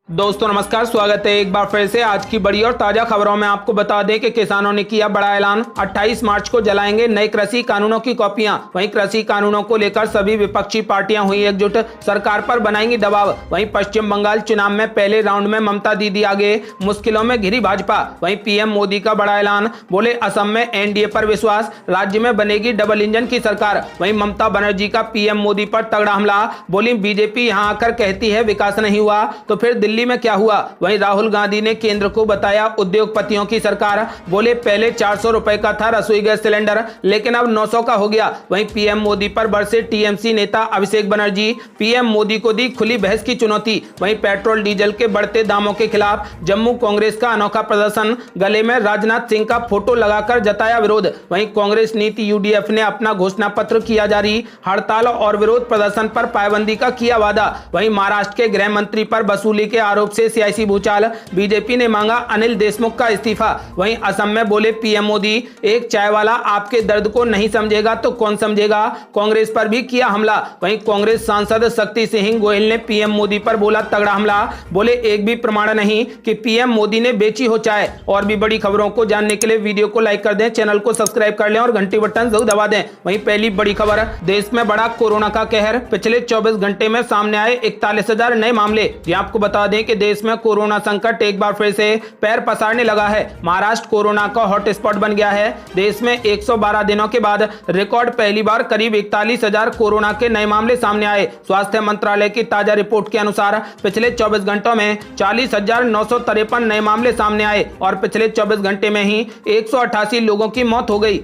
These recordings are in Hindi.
दोस्तों नमस्कार, स्वागत है एक बार फिर से आज की बड़ी और ताजा खबरों में। आपको बता दें कि किसानों ने किया बड़ा ऐलान, 28 मार्च को जलाएंगे नए कृषि कानूनों की कॉपियां। वहीं कृषि कानूनों को लेकर सभी विपक्षी पार्टियां हुई एकजुट, सरकार पर बनाएंगी दबाव। वहीं पश्चिम बंगाल चुनाव में पहले राउंड में ममता दीदी आगे, मुश्किलों में घिरी भाजपा। वहीं पीएम मोदी का बड़ा ऐलान, बोले असम में एनडीए पर विश्वास, राज्य में बनेगी डबल इंजन की सरकार। वहीं ममता बनर्जी का पीएम मोदी पर तगड़ा हमला, बोली बीजेपी यहां आकर कहती है विकास नहीं हुआ तो फिर दिल्ली में क्या हुआ। वहीं राहुल गांधी ने केंद्र को बताया उद्योगपतियों की सरकार, बोले पहले 400 रुपए का था रसोई गैस सिलेंडर, लेकिन अब 900 का हो गया। वहीं पीएम मोदी पर बरसे टीएमसी नेता अभिषेक बनर्जी, पीएम मोदी को दी खुली बहस की चुनौती। वहीं पेट्रोल डीजल के बढ़ते दामों के खिलाफ जम्मू कांग्रेस का अनोखा प्रदर्शन, गले में राजनाथ सिंह का फोटो लगाकर जताया विरोध। वहीं कांग्रेस नीति यूडीएफ ने अपना घोषणा पत्र किया जारी, हड़ताल और विरोध प्रदर्शन पर पाबंदी का किया वादा। वहीं महाराष्ट्र के गृह मंत्री पर वसूली के आरोप से सियासी भूचाल, बीजेपी ने मांगा अनिल देशमुख का इस्तीफा। वहीं असम में बोले पीएम मोदी, एक चाय वाला आपके दर्द को नहीं समझेगा तो कौन समझेगा, कांग्रेस पर भी किया हमला। वहीं कांग्रेस सांसद शक्ति सिंह गोयल ने पीएम मोदी पर बोला तगड़ा हमला, बोले एक भी प्रमाण नहीं कि पीएम मोदी ने बेची हो चाय। और भी बड़ी खबरों को जानने के लिए वीडियो को लाइक कर दें, चैनल को सब्सक्राइब कर लें और घंटी बटन जरूर दबा दें। वहीं पहली बड़ी खबर, देश में बढ़ा कोरोना का कहर, पिछले 24 घंटे में सामने आए 41,000 नए मामले। आपको बता दें कि देश में कोरोना संकट एक बार फिर से पैर पसारने लगा है। महाराष्ट्र कोरोना का हॉटस्पॉट बन गया है। देश में 112 दिनों के बाद रिकॉर्ड पहली बार करीब 41,000 कोरोना के नए मामले सामने आए। स्वास्थ्य मंत्रालय की ताजा रिपोर्ट के अनुसार पिछले 24 घंटों में 40,953 नए मामले सामने आए और पिछले 24 घंटे में ही 188 लोगों की मौत हो गई।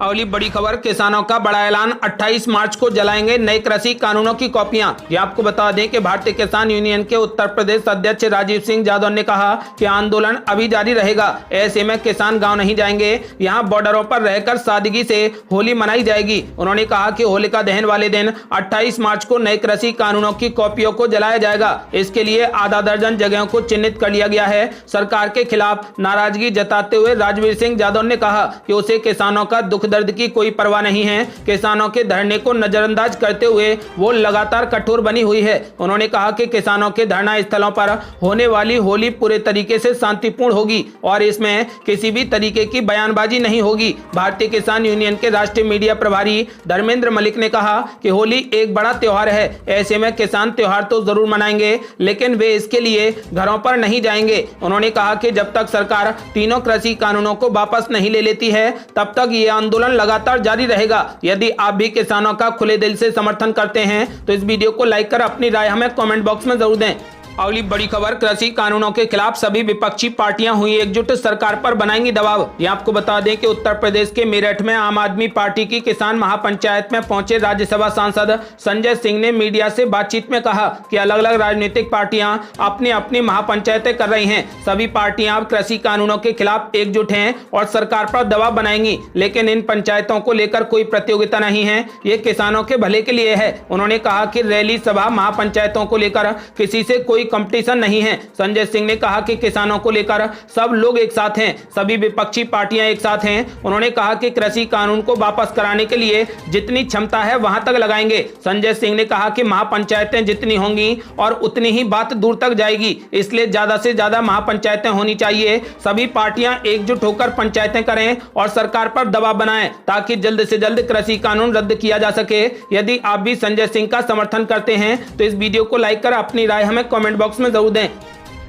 अगली बड़ी खबर, किसानों का बड़ा ऐलान, 28 मार्च को जलाएंगे नए कृषि कानूनों की कॉपियां। ये आपको बता दें कि भारतीय किसान यूनियन के उत्तर प्रदेश अध्यक्ष राजीव सिंह यादव ने कहा कि आंदोलन अभी जारी रहेगा। ऐसे में किसान गांव नहीं जाएंगे, यहां बॉर्डरों पर रहकर सादगी से होली मनाई जाएगी। उन्होंने कहा कि होलिका दहन वाले दिन 28 मार्च को नए कृषि कानूनों की कॉपियों को जलाया जाएगा। इसके लिए आधा दर्जन जगहों को चिन्हित कर लिया गया है। सरकार के खिलाफ नाराजगी जताते हुए राजवीर सिंह यादव ने कहा कि उसे किसानों का दुख दर्द की कोई परवाह नहीं है। किसानों के धरने को नजरअंदाज करते हुए वो लगातार कठोर बनी हुई है। उन्होंने कहा कि किसानों के धरना स्थलों पर होने वाली होली पूरे तरीके से शांतिपूर्ण होगी और इसमें किसी भी तरीके की बयानबाजी नहीं होगी। भारतीय किसान यूनियन के राष्ट्रीय मीडिया प्रभारी धर्मेंद्र मलिक ने कहा कि होली एक बड़ा त्योहार है, ऐसे में किसान त्योहार तो जरूर मनाएंगे, लेकिन वे इसके लिए घरों पर नहीं जाएंगे। उन्होंने कहा कि जब तक सरकार तीनों कृषि कानूनों को वापस नहीं ले लेती है, तब तक ये आंदोलन लगातार जारी रहेगा। यदि आप भी किसानों का खुले दिल से समर्थन करते हैं तो इस वीडियो को लाइक कर अपनी राय हमें कमेंट बॉक्स में जरूर दें। अगली बड़ी खबर, कृषि कानूनों के खिलाफ सभी विपक्षी पार्टियां हुई एकजुट, सरकार पर बनाएंगी दबाव। ये आपको बता दें कि उत्तर प्रदेश के मेरठ में आम आदमी पार्टी की किसान महापंचायत में पहुंचे राज्यसभा सांसद संजय सिंह ने मीडिया से बातचीत में कहा कि अलग अलग राजनीतिक पार्टियां अपनी अपनी महापंचायतें कर रही हैं। सभी पार्टियां अब कृषि कानूनों के खिलाफ एकजुट हैं और सरकार पर दबाव बनाएंगी, लेकिन इन पंचायतों को लेकर कोई प्रतियोगिता नहीं है, ये किसानों के भले के लिए है। उन्होंने कहा कि रैली सभा महापंचायतों को लेकर किसी से कोई कंपटीशन नहीं है। संजय सिंह ने कहा कि किसानों को लेकर सब लोग एक साथ हैं, सभी विपक्षी पार्टियां एक साथ हैं। उन्होंने कहा कि कृषि कानून को वापस कराने के लिए जितनी क्षमता है वहां तक लगाएंगे। संजय सिंह ने कहा कि महापंचायतें जितनी होंगी और उतनी ही बात दूर तक जाएगी, इसलिए ज्यादा से ज्यादा महापंचायतें होनी चाहिए। सभी पार्टियां एकजुट होकर पंचायतें करें और सरकार पर दबाव बनाएं ताकि जल्द से जल्द कृषि कानून रद्द किया जा सके। यदि आप भी संजय सिंह का समर्थन करते हैं तो इस वीडियो को लाइक कर अपनी राय हमें कमेंट बॉक्स में जरूर दें।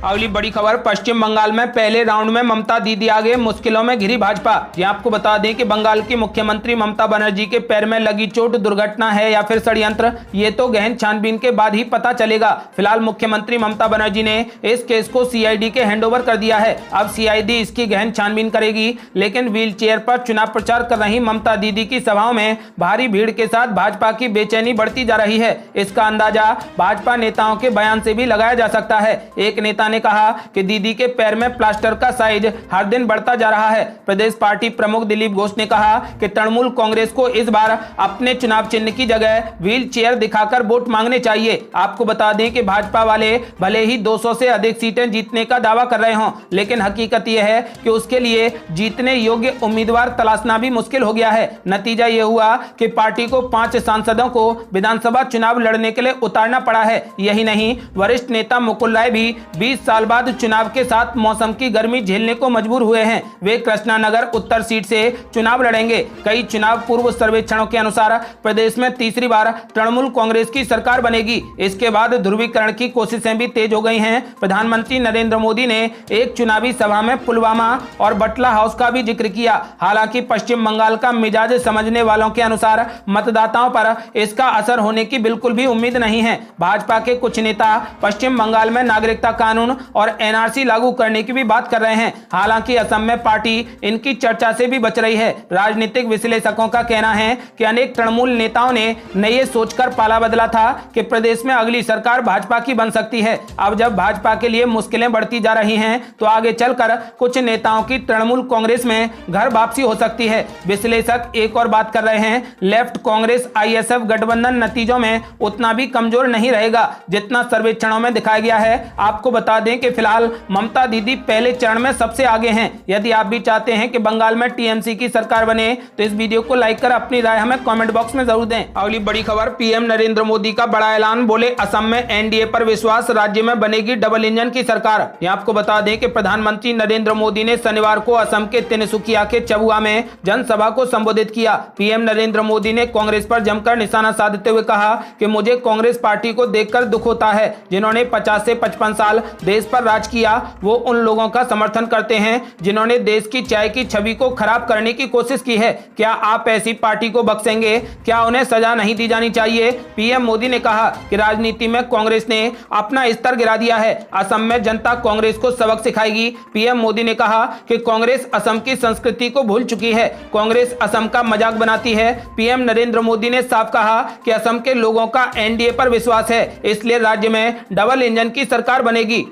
अगली बड़ी खबर, पश्चिम बंगाल में पहले राउंड में ममता दीदी आगे, मुश्किलों में घिरी भाजपा। ये आपको बता दें कि बंगाल की मुख्यमंत्री ममता बनर्जी के पैर में लगी चोट दुर्घटना है या फिर षड्यंत्र, ये तो गहन छानबीन के बाद ही पता चलेगा। फिलहाल मुख्यमंत्री ममता बनर्जी ने इस केस को सीआईडी के हैंडओवर कर दिया है। अब सीआईडी इसकी गहन छानबीन करेगी, लेकिन व्हील चेयर पर चुनाव प्रचार कर रही ममता दीदी की सभाओं में भारी भीड़ के साथ भाजपा की बेचैनी बढ़ती जा रही है। इसका अंदाजा भाजपा नेताओं के बयान से भी लगाया जा सकता है। एक नेता ने ने कहा कि दीदी के पैर में प्लास्टर का साइज हर दिन बढ़ता जा रहा है। प्रदेश पार्टी प्रमुख दिलीप घोष ने कहा कि तृणमूल कांग्रेस को इस बार अपने चुनाव चिन्ह की जगह व्हील चेयर दिखाकर वोट मांगने चाहिए। आपको बता दें कि भाजपा वाले भले ही 200 से अधिक सीटें जीतने का दावा कर रहे हों, लेकिन हकीकत यह है कि उसके लिए जीतने योग्य उम्मीदवार तलाशना भी मुश्किल हो गया है। नतीजा यह हुआ कि पार्टी को 5 सांसदों को विधानसभा चुनाव लड़ने के लिए उतारना पड़ा है। यही नहीं, वरिष्ठ नेता मुकुल राय भी 20 साल बाद चुनाव के साथ मौसम की गर्मी झेलने को मजबूर हुए हैं। वे कृष्णानगर उत्तर सीट से चुनाव लड़ेंगे। कई चुनाव पूर्व सर्वेक्षणों के अनुसार प्रदेश में तीसरी बार तृणमूल कांग्रेस की सरकार बनेगी। इसके बाद ध्रुवीकरण की कोशिशें भी तेज हो गई हैं। प्रधानमंत्री नरेंद्र मोदी ने एक चुनावी सभा में पुलवामा और बटला हाउस का भी जिक्र किया। हालांकि पश्चिम बंगाल का मिजाज समझने वालों के अनुसार मतदाताओं पर इसका असर होने की बिल्कुल भी उम्मीद नहीं है। भाजपा के कुछ नेता पश्चिम बंगाल में नागरिकता कानून और एनआरसी लागू करने की भी बात कर रहे हैं। हालांकि असम में पार्टी इनकी चर्चा से भी बच रही है। राजनीतिक विश्लेषकों का कहना है कि अनेक तृणमूल नेताओं ने ये सोचकर पाला बदला था कि प्रदेश में अगली सरकार भाजपा की बन सकती है। अब जब भाजपा के लिए मुश्किलें बढ़ती जा रही हैं, तो आगे चलकर कुछ नेताओं की तृणमूल कांग्रेस में घर वापसी हो सकती है। विश्लेषक एक और बात कर रहे हैं, लेफ्ट कांग्रेस आईएसएफ गठबंधन नतीजों में उतना भी कमजोर नहीं रहेगा जितना सर्वेक्षणों में दिखाया गया है। आपको बता दें कि फिलहाल ममता दीदी पहले चरण में सबसे आगे हैं। यदि आप भी चाहते हैं कि बंगाल में टीएमसी की सरकार बने, तो इस वीडियो को लाइक कर अपनी राय हमें कमेंट बॉक्स में जरूर दें। अगली बड़ी खबर, पीएम नरेंद्र मोदी का बड़ा ऐलान, बोले असम में एनडीए पर विश्वास, राज्य में बनेगी डबल इंजन की सरकार। यह आपको बता दें कि प्रधानमंत्री नरेंद्र मोदी ने शनिवार को असम के तिनसुकिया के चबुआ में जनसभा को संबोधित किया। पीएम नरेंद्र मोदी ने कांग्रेस पर जमकर निशाना साधते हुए कहा कि मुझे कांग्रेस पार्टी को देखकर दुख होता है जिन्होंने 50 से 55 साल देश पर राज किया। वो उन लोगों का समर्थन करते हैं जिन्होंने देश की चाय की छवि को खराब करने की कोशिश की है। क्या आप ऐसी पार्टी को बख्शेंगे? क्या उन्हें सजा नहीं दी जानी चाहिए? पीएम मोदी ने कहा कि राजनीति में कांग्रेस ने अपना स्तर गिरा दिया है। असम में जनता कांग्रेस को सबक सिखाएगी। पीएम मोदी ने कहा कि कांग्रेस असम की संस्कृति को भूल चुकी है। कांग्रेस असम का मजाक बनाती है। पीएम नरेंद्र मोदी ने साफ कहा कि असम के लोगों का एनडीए पर विश्वास है, इसलिए राज्य में डबल इंजन की सरकार बनेगी।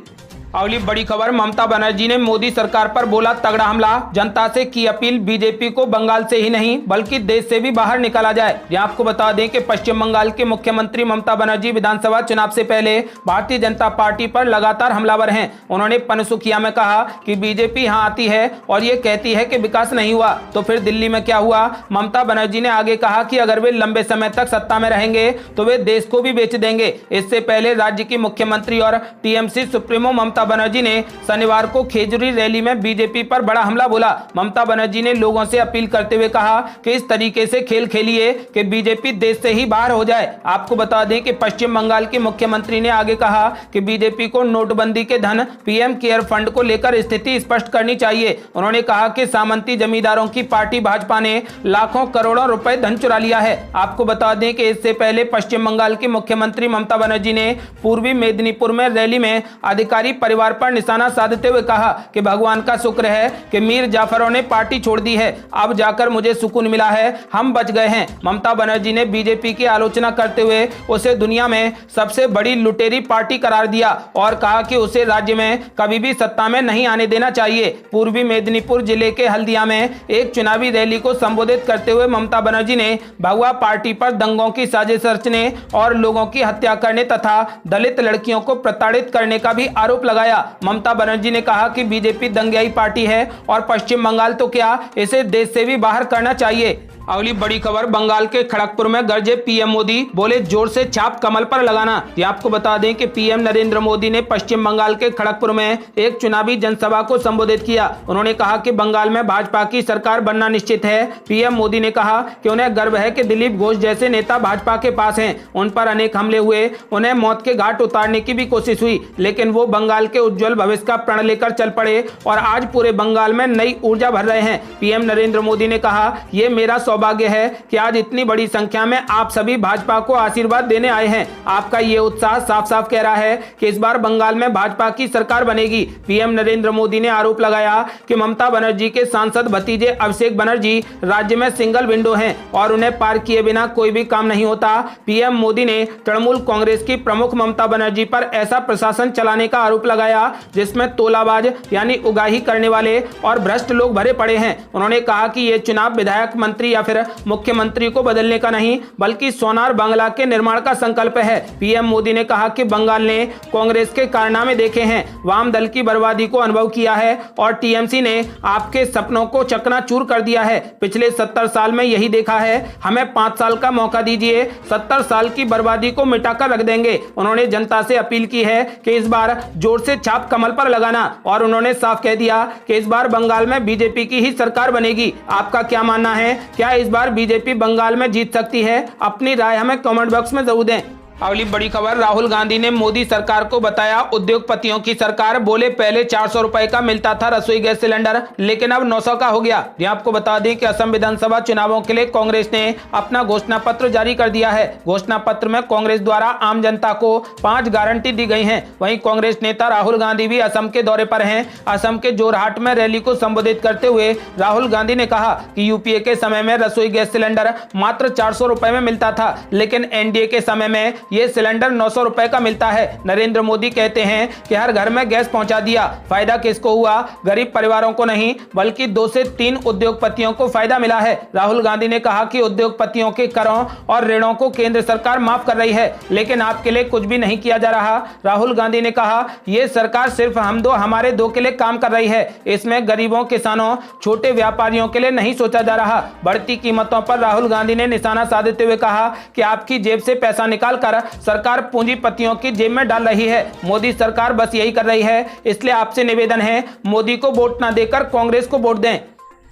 अगली बड़ी खबर, ममता बनर्जी ने मोदी सरकार पर बोला तगड़ा हमला, जनता से की अपील बीजेपी को बंगाल से ही नहीं बल्कि देश से भी बाहर निकाला जाए। यहाँ आपको बता दें कि पश्चिम बंगाल के मुख्यमंत्री ममता बनर्जी विधानसभा चुनाव से पहले भारतीय जनता पार्टी पर लगातार हमलावर हैं। उन्होंने पनसुखिया में कहा कि बीजेपी यहाँ आती है और ये कहती है कि विकास नहीं हुआ, तो फिर दिल्ली में क्या हुआ। ममता बनर्जी ने आगे कहा कि अगर वे लंबे समय तक सत्ता में रहेंगे तो वे देश को भी बेच देंगे। इससे पहले राज्य की मुख्यमंत्री और टीएमसी सुप्रीमो ममता बनर्जी ने शनिवार को खेजूरी रैली में बीजेपी पर बड़ा हमला बोला। ममता बनर्जी ने लोगों से अपील करते हुए कहा कि इस तरीके से खेल खेलिए कि बीजेपी देश से ही बाहर हो जाए। आपको बता दें कि पश्चिम बंगाल के मुख्यमंत्री ने आगे कहा कि बीजेपी को नोटबंदी के धन पीएम केयर फंड को लेकर स्थिति स्पष्ट करनी चाहिए। उन्होंने कहा कि सामंती जमींदारों की पार्टी भाजपा ने लाखों करोड़ों रुपए धन चुरा लिया है। आपको बता दें कि इससे पहले पश्चिम बंगाल की मुख्यमंत्री ममता बनर्जी ने पूर्वी मेदिनीपुर में रैली में अधिकारी परिवार पर निशाना साधते हुए कहा कि भगवान का शुक्र है कि मीर जाफरों ने पार्टी छोड़ दी है, अब जाकर मुझे सुकून मिला है, हम बच गए हैं। ममता बनर्जी ने बीजेपी की आलोचना करते हुए उसे दुनिया में सबसे बड़ी लुटेरी पार्टी करार दिया और कहा कि उसे राज्य में कभी भी सत्ता में नहीं आने देना चाहिए। पूर्वी मेदिनीपुर जिले के हल्दिया में एक चुनावी रैली को संबोधित करते हुए ममता बनर्जी ने भगवा पार्टी पर दंगों की साजिश रचने और लोगों की हत्या करने तथा दलित लड़कियों को प्रताड़ित करने का भी आरोप लगाया। ममता बनर्जी ने कहा कि बीजेपी दंगेई पार्टी है और पश्चिम बंगाल तो क्या, इसे देश से भी बाहर करना चाहिए। अगली बड़ी खबर, बंगाल के खड़गपुर में गरजे पीएम मोदी, बोले जोर से छाप कमल पर लगाना। ये आपको बता दें कि पीएम नरेंद्र मोदी ने पश्चिम बंगाल के खड़गपुर में एक चुनावी जनसभा को संबोधित किया। उन्होंने कहा कि बंगाल में भाजपा की सरकार बनना निश्चित है। पीएम मोदी ने कहा कि उन्हें गर्व है कि दिलीप घोष जैसे नेता भाजपा के पास हैं। उन पर अनेक हमले हुए, उन्हें मौत के घाट उतारने की भी कोशिश हुई, लेकिन वो बंगाल के उज्जवल भविष्य का प्रण लेकर चल पड़े और आज पूरे बंगाल में नई ऊर्जा भर रहे हैं। पीएम नरेंद्र मोदी ने कहा, ये मेरा सौभाग्य है कि आज इतनी बड़ी संख्या में आप सभी भाजपा को आशीर्वाद देने आए हैं। आपका ये उत्साह साफ साफ कह रहा है कि इस बार बंगाल में भाजपा की सरकार बनेगी। पीएम नरेंद्र मोदी ने आरोप लगाया कि ममता बनर्जी के सांसद भतीजे अभिषेक बनर्जी राज्य में सिंगल विंडो हैं और उन्हें पार किए बिना कोई भी काम नहीं होता। पीएम मोदी ने तृणमूल कांग्रेस की प्रमुख ममता बनर्जी पर ऐसा प्रशासन चलाने का आरोप लगाया जिसमें तोलाबाज यानी उगाही करने वाले और भ्रष्ट लोग भरे पड़े हैं। उन्होंने कहा कि ये चुनाव विधायक, मंत्री या फिर मुख्यमंत्री को बदलने का नहीं बल्कि सोनार बांग्ला के निर्माण का संकल्प है। पीएम मोदी ने कहा कि बंगाल ने कांग्रेस के कारनामे देखे हैं, वाम दल की बर्बादी को अनुभव किया है और टीएमसी ने आपके सपनों को चकनाचूर कर दिया है। पिछले 70 साल में यही देखा है। हमें 5 साल का मौका दीजिए, 70 साल की बर्बादी को मिटाकर रख देंगे। उन्होंने जनता से अपील की है कि इस बार जोर से छाप कमल पर लगाना और उन्होंने साफ कह दिया कि इस बार बंगाल में बीजेपी की ही सरकार बनेगी। आपका क्या मानना है? क्या इस बार बीजेपी बंगाल में जीत सकती है? अपनी राय हमें कमेंट बॉक्स में जरूर दें। अगली बड़ी खबर, राहुल गांधी ने मोदी सरकार को बताया उद्योगपतियों की सरकार। बोले पहले 400 रुपए का मिलता था रसोई गैस सिलेंडर, लेकिन अब 900 का हो गया। ये आपको बता दें कि असम विधानसभा चुनावों के लिए कांग्रेस ने अपना घोषणा पत्र जारी कर दिया है। घोषणा पत्र में कांग्रेस द्वारा आम जनता को 5 गारंटी दी गई हैं। वहीं कांग्रेस नेता राहुल गांधी भी असम के दौरे पर हैं। असम के जोरहाट में रैली को संबोधित करते हुए राहुल गांधी ने कहा कि यूपीए के समय में रसोई गैस सिलेंडर मात्र 400 रुपए में मिलता था, लेकिन एनडीए के समय में ये सिलेंडर 900 रुपए का मिलता है। नरेंद्र मोदी कहते हैं कि हर घर में गैस पहुंचा दिया। फायदा किसको हुआ? गरीब परिवारों को नहीं बल्कि 2 से 3 उद्योगपतियों को फायदा मिला है। राहुल गांधी ने कहा कि उद्योगपतियों के करों और ऋणों को केंद्र सरकार माफ कर रही है, लेकिन आपके लिए कुछ भी नहीं किया जा रहा। राहुल गांधी ने कहा यह सरकार सिर्फ हम दो हमारे दो के लिए काम कर रही है। इसमें गरीबों, किसानों, छोटे व्यापारियों के लिए नहीं सोचा जा रहा। बढ़ती कीमतों पर राहुल गांधी ने निशाना साधते हुए कहा कि आपकी जेब से पैसा निकालकर सरकार पूंजीपतियों की जेब में डाल रही है। मोदी सरकार बस यही कर रही है, इसलिए आपसे निवेदन है मोदी को वोट ना देकर कांग्रेस को वोट दें।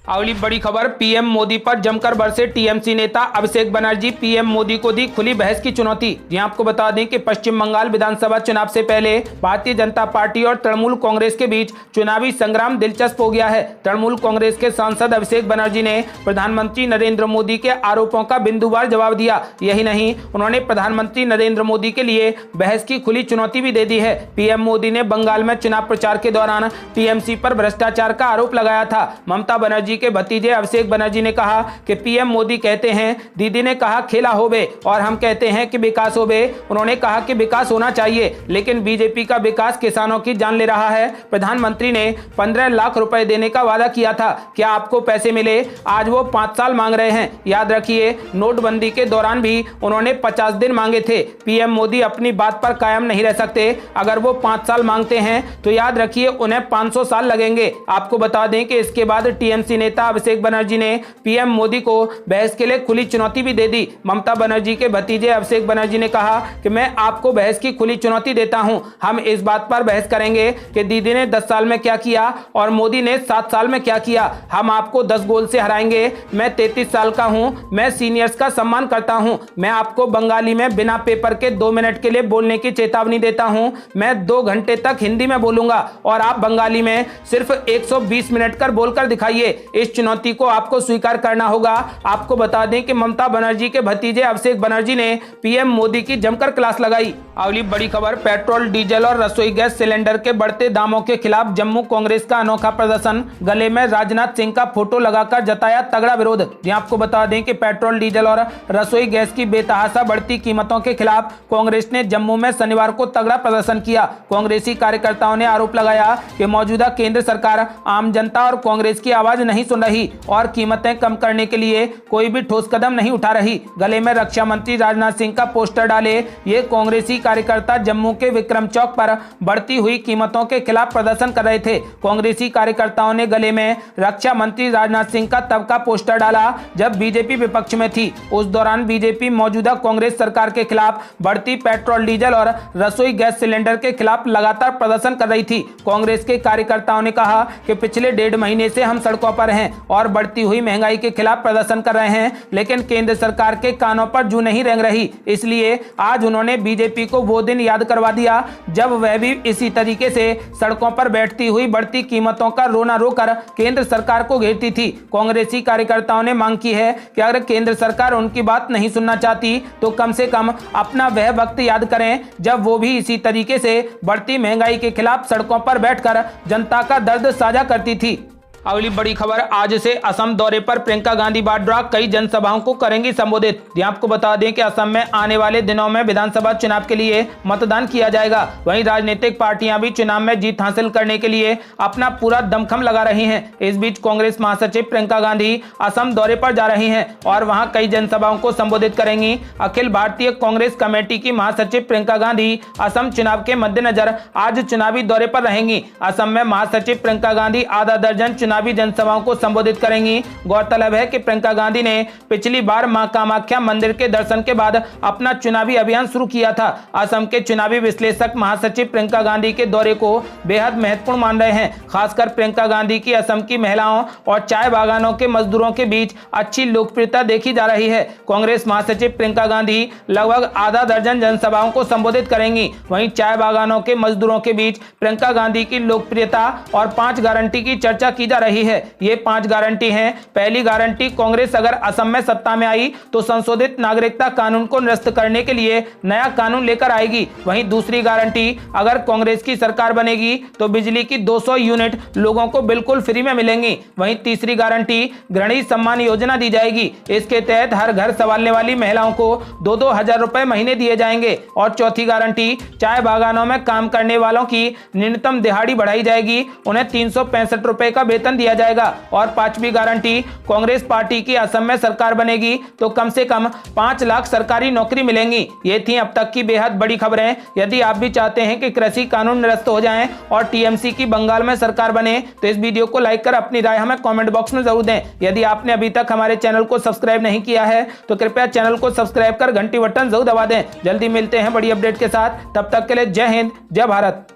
अगली बड़ी खबर, पीएम मोदी पर जमकर बरसे टीएमसी नेता अभिषेक बनर्जी। पीएम मोदी को दी खुली बहस की चुनौती। यहां आपको बता दें कि पश्चिम बंगाल विधानसभा चुनाव से पहले भारतीय जनता पार्टी और तृणमूल कांग्रेस के बीच चुनावी संग्राम दिलचस्प हो गया है। तृणमूल कांग्रेस के सांसद अभिषेक बनर्जी ने प्रधानमंत्री नरेंद्र मोदी के आरोपों का बिंदुवार जवाब दिया। यही नहीं, उन्होंने प्रधानमंत्री नरेंद्र मोदी के लिए बहस की खुली चुनौती भी दे दी है। पीएम मोदी ने बंगाल में चुनाव प्रचार के दौरान टीएमसी पर भ्रष्टाचार का आरोप लगाया था। ममता बनर्जी के भतीजे अभिषेक बनर्जी ने कहा कि पीएम मोदी कहते हैं दीदी ने कहा खेला होवे और हम कहते हैं कि विकास होवे। उन्होंने कहा कि विकास होना चाहिए, लेकिन बीजेपी का विकास किसानों की जान ले रहा है। प्रधानमंत्री ने 15 लाख रुपए देने का वादा किया था, क्या आपको पैसे मिले? आज वो 5 साल मांग रहे हैं। याद रखिए, नोटबंदी के दौरान भी उन्होंने 50 दिन मांगे थे। पीएम मोदी अपनी बात पर कायम नहीं रह सकते। अगर वो 5 साल मांगते हैं तो याद रखिए उन्हें 500 साल लगेंगे। आपको बता दें कि इसके बाद टीएमसी नेता अभिषेक बनर्जी ने पीएम मोदी को बहस के लिए खुली चुनौती भी दे दी। ममता बनर्जी के भतीजे अभिषेक बनर्जी ने कहा कि मैं आपको बहस की खुली चुनौती देता हूं। हम इस बात पर बहस करेंगे कि दीदी ने 10 साल में क्या किया और मोदी ने 7 साल में क्या किया। हम आपको 10 गोल से हराएंगे। मैं 33 साल का हूं, मैं सीनियर्स का सम्मान करता हूं। मैं आपको बंगाली में बिना पेपर के 2 मिनट के लिए बोलने की चेतावनी देता हूं। मैं 2 घंटे तक हिंदी में बोलूंगा और आप बंगाली में सिर्फ 120 मिनट कर बोलकर दिखाइए। इस चुनौती को आपको स्वीकार करना होगा। आपको बता दें कि ममता बनर्जी के भतीजे अभिषेक बनर्जी ने पीएम मोदी की जमकर क्लास लगाई। अगली बड़ी खबर, पेट्रोल, डीजल और रसोई गैस सिलेंडर के बढ़ते दामों के खिलाफ जम्मू कांग्रेस का अनोखा प्रदर्शन। गले में राजनाथ सिंह का फोटो लगाकर जताया तगड़ा विरोध। यहां आपको बता दें कि पेट्रोल, डीजल और रसोई गैस की बेतहाशा बढ़ती कीमतों के खिलाफ कांग्रेस ने जम्मू में शनिवार को तगड़ा प्रदर्शन किया। कांग्रेसी कार्यकर्ताओं ने आरोप लगाया कि मौजूदा केंद्र सरकार आम जनता और कांग्रेस की आवाज नहीं सुन रही और कीमतें कम करने के लिए कोई भी ठोस कदम नहीं उठा रही। गले में रक्षा मंत्री राजनाथ सिंह का पोस्टर डाले ये कांग्रेसी कार्यकर्ता जम्मू के विक्रम चौक पर बढ़ती हुई कीमतों के खिलाफ प्रदर्शन कर रहे थे। कांग्रेसी कार्यकर्ताओं ने गले में रक्षा मंत्री राजनाथ सिंह का तब का पोस्टर डाला जब बीजेपी विपक्ष में थी। उस दौरान बीजेपी मौजूदा कांग्रेस सरकार के खिलाफ बढ़ती पेट्रोल, डीजल और रसोई गैस सिलेंडर के खिलाफ लगातार प्रदर्शन कर रही थी। कांग्रेस के कार्यकर्ताओं ने कहा कि पिछले 1.5 महीने से हम सड़कों पर हैं और बढ़ती हुई महंगाई के खिलाफ प्रदर्शन कर रहे हैं, लेकिन केंद्र सरकार के कानों पर जू नहीं रेंग रही। इसलिए आज उन्होंने बीजेपी को वो दिन याद करवा दिया जब वह भी इसी तरीके से सड़कों पर बैठती हुई बढ़ती कीमतों का रोना रोकर केंद्र सरकार को घेरती थी। कांग्रेसी कार्यकर्ताओं ने मांग की है कि अगर केंद्र सरकार उनकी बात नहीं सुनना चाहती तो कम से कम अपना वह वक्त याद करें जब वो भी इसी तरीके से बढ़ती महंगाई के खिलाफ सड़कों पर बैठकर जनता का दर्द साझा करती थी। अगली बड़ी खबर, आज से असम दौरे पर प्रियंका गांधी वाड्रा, कई जनसभाओं को करेंगी संबोधित। आपको बता दें कि असम में आने वाले दिनों में विधानसभा चुनाव के लिए मतदान किया जाएगा। वहीं राजनीतिक पार्टियां भी चुनाव में जीत हासिल करने के लिए अपना पूरा दमखम लगा रही हैं। इस बीच कांग्रेस महासचिव प्रियंका गांधी असम दौरे पर जा रही हैं और वहां कई जनसभाओं को संबोधित करेंगी। अखिल भारतीय कांग्रेस कमेटी की महासचिव प्रियंका गांधी असम चुनाव के मद्देनजर आज चुनावी दौरे पर रहेंगी। असम में महासचिव प्रियंका गांधी आधा दर्जन चुनावी जनसभाओं को संबोधित करेंगी। गौरतलब है कि प्रियंका गांधी ने पिछली बार मां कामाख्या मंदिर के दर्शन के बाद अपना चुनावी अभियान शुरू किया था। असम के चुनावी विश्लेषक महासचिव प्रियंका गांधी के दौरे को बेहद महत्वपूर्ण मान रहे हैं। खासकर प्रियंका गांधी की असम की महिलाओं और चाय बागानों के मजदूरों के बीच अच्छी लोकप्रियता देखी जा रही है। कांग्रेस महासचिव प्रियंका गांधी लगभग आधा दर्जन जनसभाओं को संबोधित करेंगी। वहीं चाय बागानों के मजदूरों के बीच प्रियंका गांधी की लोकप्रियता और 5 गारंटी की चर्चा की जा रही है। ये 5 गारंटी हैं। पहली गारंटी, कांग्रेस अगर असम में सत्ता में आई तो संशोधित नागरिकता कानून को निरस्त करने के लिए नया कानून लेकर आएगी। वहीं दूसरी गारंटी, अगर कांग्रेस की सरकार बनेगी तो बिजली की 200 यूनिट लोगों को बिल्कुल फ्री में मिलेंगी। वहीं तीसरी गारंटी, गृहिणी सम्मान योजना दी जाएगी। इसके तहत हर घर संभालने वाली महिलाओं को 2-2 हजार रुपए महीने दिए जाएंगे। और चौथी गारंटी, चाय बागानों में काम करने वालों की न्यूनतम दिहाड़ी बढ़ाई जाएगी, उन्हें 365 रुपए का वेतन दिया जाएगा। और पांचवी गारंटी, कांग्रेस पार्टी की असम में सरकार बनेगी तो कम से कम 5 लाख सरकारी नौकरी मिलेंगी। ये थी अब तक की बेहद बड़ी खबरें। यदि आप भी चाहते हैं कि कृषि कानून निरस्त हो जाएं और टीएमसी की बंगाल में सरकार बने तो इस वीडियो को लाइक कर अपनी राय हमें कमेंट बॉक्स में जरूर दें। यदि आपने अभी तक हमारे चैनल को सब्सक्राइब नहीं किया है तो कृपया चैनल को सब्सक्राइब कर घंटी बटन जरूर दबा दें। जल्दी मिलते हैं बड़ी अपडेट के साथ, तब तक के लिए जय हिंद, जय भारत।